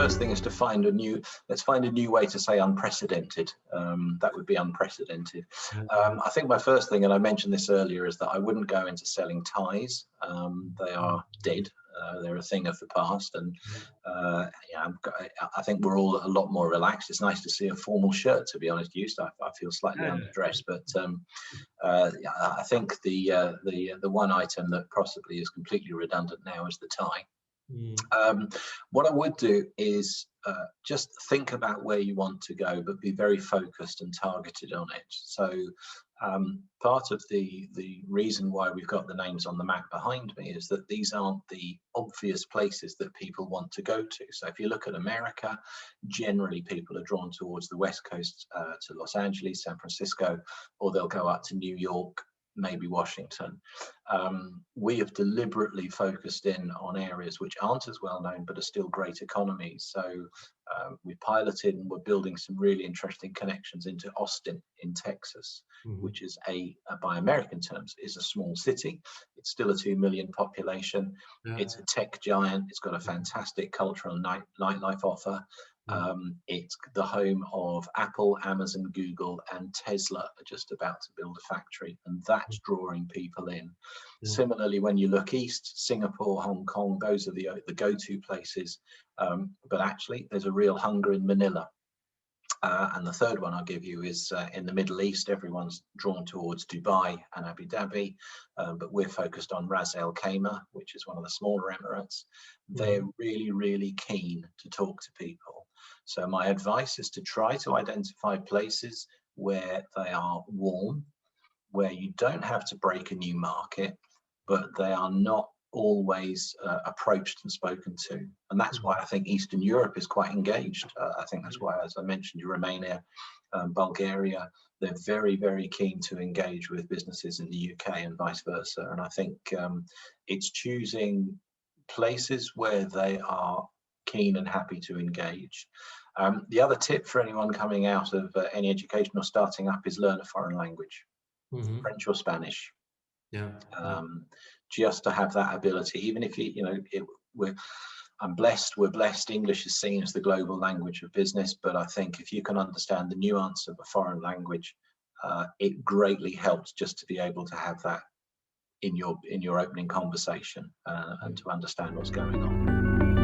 first thing is to find let's find a new way to say unprecedented. That would be unprecedented. I think my first thing, and I mentioned this earlier, is that I wouldn't go into selling ties. They are dead. They're a thing of the past, and yeah, I think we're all a lot more relaxed. It's nice to see a formal shirt, to be honest. I feel slightly underdressed, but yeah, I think the one item that possibly is completely redundant now is the tie. What I would do is just think about where you want to go, but be very focused and targeted on it. So part of the reason why we've got the names on the map behind me is that these aren't the obvious places that people want to go to. So if you look at America, generally people are drawn towards the West Coast, to Los Angeles, San Francisco, or they'll go up to New York, maybe Washington. We have deliberately focused in on areas which aren't as well known but are still great economies. So we piloted and we're building some really interesting connections into Austin in Texas, which is by American terms, is a small city. It's still a 2 million population. It's a tech giant. It's got a fantastic cultural nightlife offer. It's the home of Apple, Amazon, Google, and Tesla are just about to build a factory, and that's drawing people in. Similarly, when you look east, Singapore, Hong Kong, those are the go-to places. But actually, there's a real hunger in Manila. And the third one I'll give you is in the Middle East. Everyone's drawn towards Dubai and Abu Dhabi, but we're focused on Ras Al Khaimah, which is one of the smaller Emirates. They're really, really keen to talk to people. So my advice is to try to identify places where they are warm, where you don't have to break a new market, but they are not always approached and spoken to. And that's why I think Eastern Europe is quite engaged. I think that's why, as I mentioned, Romania, Bulgaria, they're very, very keen to engage with businesses in the UK and vice versa. And I think it's choosing places where they are keen and happy to engage. The other tip for anyone coming out of any education or starting up is learn a foreign language, French or Spanish. Just to have that ability, even if we're blessed. English is seen as the global language of business, but I think if you can understand the nuance of a foreign language, it greatly helps just to be able to have that in your opening conversation and to understand what's going on.